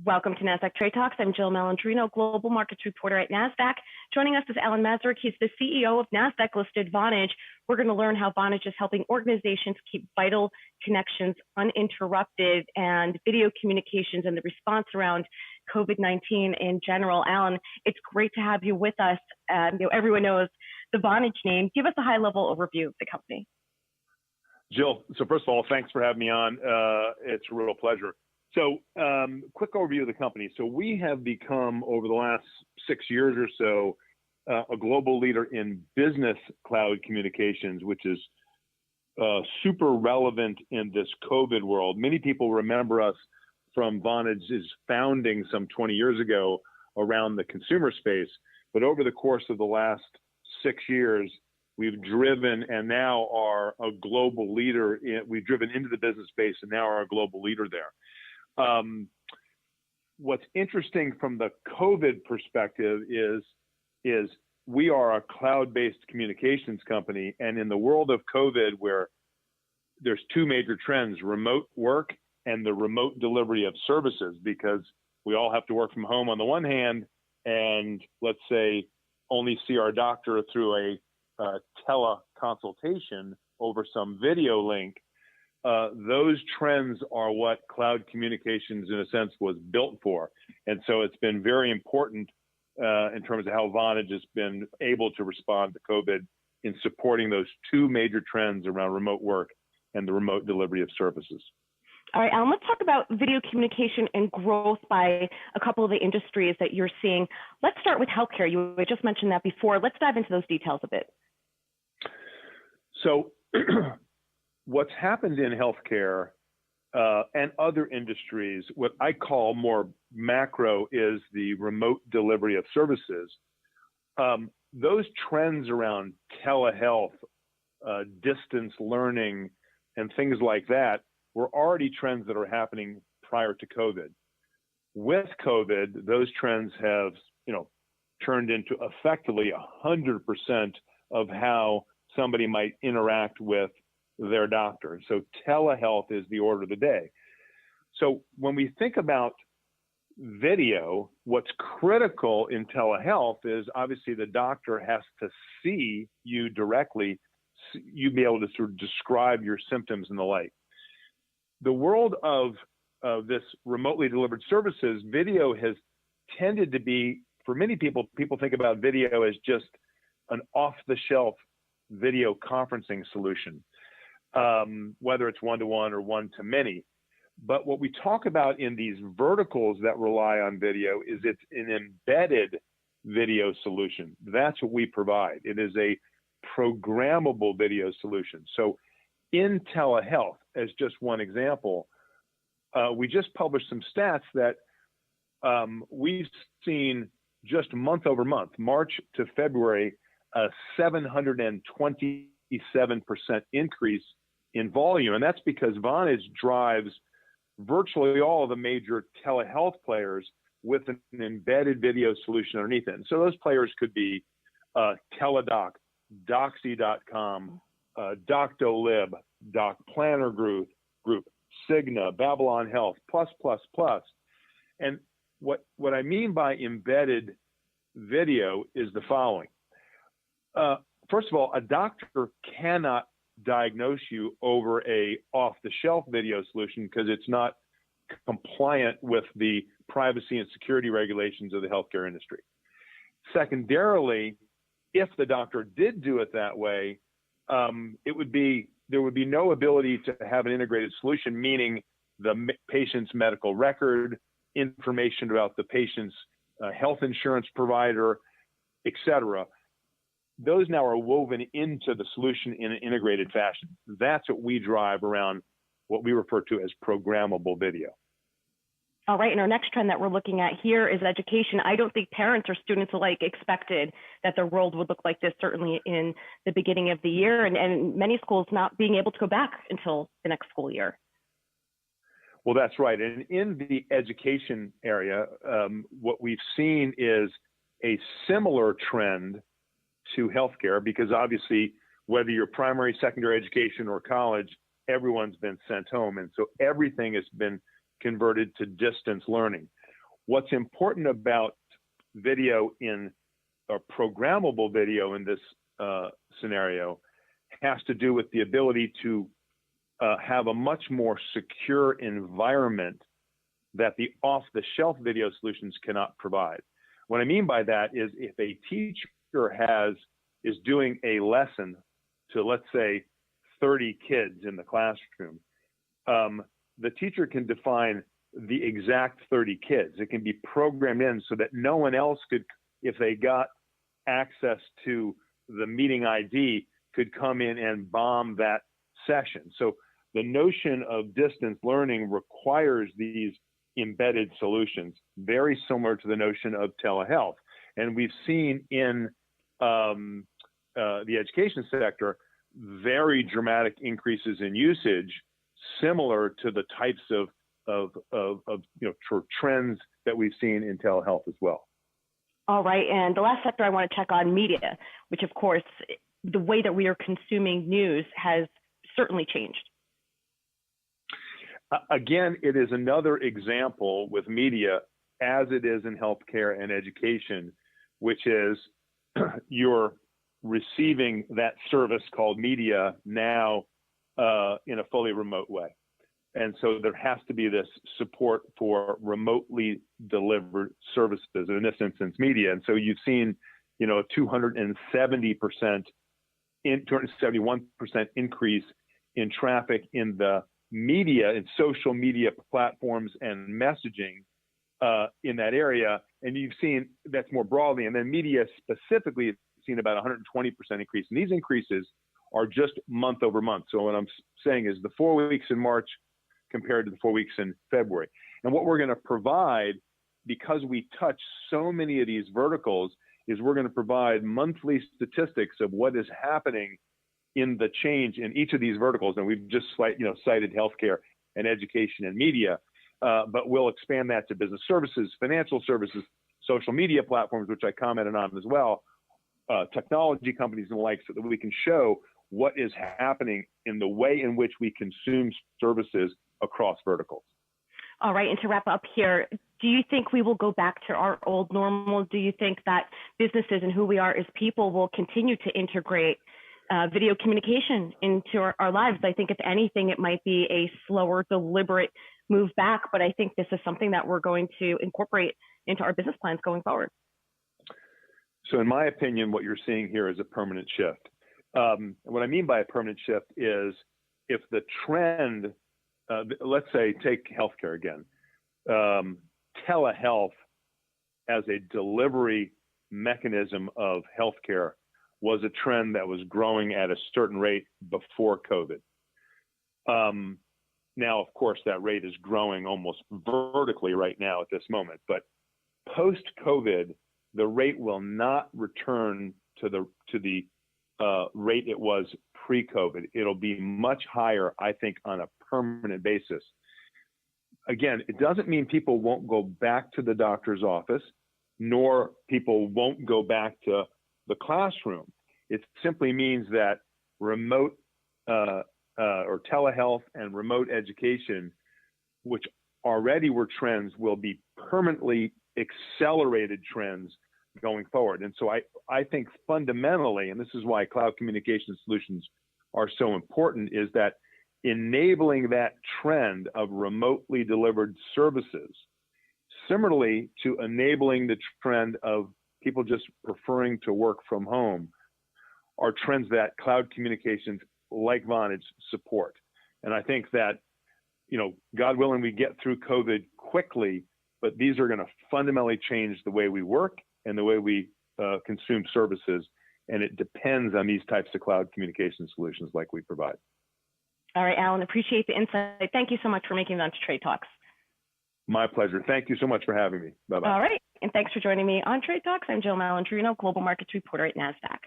Welcome to Nasdaq Trade Talks. I'm Jill Malandrino, Global Markets Reporter at Nasdaq. Joining us is Alan Masarek. He's the CEO of Nasdaq-listed Vonage. We're going to learn how Vonage is helping organizations keep vital connections uninterrupted and video communications and the response around COVID-19 in general. Alan, it's great to have you with us. Everyone knows the Vonage name. Give us a high-level overview of the company. Jill, so first of all, thanks for having me on. It's a real pleasure. So quick overview of the company. So we have become, over the last 6 years or so, a global leader in business cloud communications, which is super relevant in this COVID world. Many people remember us from Vonage's founding some 20 years ago around the consumer space. But over the course of the last 6 years, we've driven and now are a global leader. We've driven into the business space and now are a global leader there. What's interesting from the COVID perspective is we are a cloud-based communications company, and in the world of COVID, where there's two major trends: remote work and the remote delivery of services, because we all have to work from home on the one hand, and let's say only see our doctor through a teleconsultation over some video link. Those trends are what cloud communications, in a sense, was built for. And so it's been very important in terms of how Vonage has been able to respond to COVID in supporting those two major trends around remote work and the remote delivery of services. All right, Alan, let's talk about video communication and growth by a couple of the industries that you're seeing. Let's start with healthcare. You just mentioned that before. Let's dive into those details a bit. So what's happened in healthcare and other industries, what I call more macro, is the remote delivery of services. Those trends around telehealth, distance learning, and things like that were already trends that are happening prior to COVID. With COVID, those trends have, turned into effectively 100% of how somebody might interact with their doctor. So telehealth is the order of the day. So when we think about video, what's critical in telehealth is obviously the doctor has to see you directly, you be able to sort of describe your symptoms and the like. The world of this remotely delivered services, video has tended to be, for many people think about video as just an off-the-shelf video conferencing solution, whether it's one-to-one or one-to-many. But what we talk about in these verticals that rely on video is it's an embedded video solution. That's what we provide. It is a programmable video solution. So in telehealth, as just one example, we just published some stats that we've seen just month over month, March to February, a 727% increase in volume. And that's because Vonage drives virtually all of the major telehealth players with an embedded video solution underneath it. And so those players could be Teladoc, Doxy.com, Doctolib, Doc Planner Group, Cigna, Babylon Health, plus. And what I mean by embedded video is the following. First of all, a doctor cannot diagnose you over a off-the-shelf video solution because it's not compliant with the privacy and security regulations of the healthcare industry. Secondarily, if the doctor did do it that way, there would be no ability to have an integrated solution, meaning the patient's medical record, information about the patient's health insurance provider, et cetera. Those now are woven into the solution in an integrated fashion. That's what we drive around what we refer to as programmable video. All right, and our next trend that we're looking at here is education. I don't think parents or students alike expected that the world would look like this, certainly in the beginning of the year, and many schools not being able to go back until the next school year. Well, that's right. And in the education area, what we've seen is a similar trend to healthcare, because obviously, whether you're primary, secondary education, or college, everyone's been sent home. And so everything has been converted to distance learning. What's important about video or programmable video in this scenario has to do with the ability to have a much more secure environment that the off-the-shelf video solutions cannot provide. What I mean by that is if a teacher is doing a lesson to, let's say, 30 kids in the classroom, the teacher can define the exact 30 kids. It can be programmed in so that no one else could, if they got access to the meeting ID, could come in and bomb that session. So the notion of distance learning requires these embedded solutions, very similar to the notion of telehealth. And we've seen in the education sector very dramatic increases in usage, similar to the types of trends that we've seen in telehealth as well. All right, and the last sector I want to check on, media, which of course, the way that we are consuming news has certainly changed. Again, it is another example with media, as it is in healthcare and education, which is you're receiving that service called media now in a fully remote way. And so there has to be this support for remotely delivered services, in this instance, media. And so you've seen, a 271% increase in traffic in the media and social media platforms and messaging in that area. And you've seen that's more broadly. And then media specifically has seen about 120% increase. And these increases are just month over month. So what I'm saying is the 4 weeks in March compared to the 4 weeks in February. And what we're going to provide, because we touch so many of these verticals, is we're going to provide monthly statistics of what is happening in the change in each of these verticals. And we've just cited healthcare and education and media, but we'll expand that to business services, financial services, social media platforms, which I commented on as well, technology companies and the like, so that we can show what is happening in the way in which we consume services across verticals. All right, and to wrap up here, do you think we will go back to our old normal? Do you think that businesses and who we are as people will continue to integrate video communication into our lives? I think if anything, it might be a slower, deliberate move back, but I think this is something that we're going to incorporate into our business plans going forward. So in my opinion, what you're seeing here is a permanent shift. And what I mean by a permanent shift is if the trend, let's say take healthcare again, telehealth as a delivery mechanism of healthcare was a trend that was growing at a certain rate before COVID. Now, of course, that rate is growing almost vertically right now at this moment, but post-COVID, the rate will not return to the rate it was pre-COVID. It'll be much higher, I think, on a permanent basis. Again, it doesn't mean people won't go back to the doctor's office, nor people won't go back to the classroom. It simply means that remote or telehealth and remote education, which already were trends, will be permanently accelerated trends going forward. And so I think fundamentally, and this is why cloud communication solutions are so important, is that enabling that trend of remotely delivered services, similarly to enabling the trend of people just preferring to work from home, are trends that cloud communications like Vonage support. And I think that, God willing, we get through COVID quickly, but these are going to fundamentally change the way we work and the way we consume services. And it depends on these types of cloud communication solutions like we provide. All right, Alan, appreciate the insight. Thank you so much for making it onto Trade Talks. My pleasure. Thank you so much for having me. Bye-bye. All right, and thanks for joining me on Trade Talks. I'm Jill Malandrino, Global Markets Reporter at Nasdaq.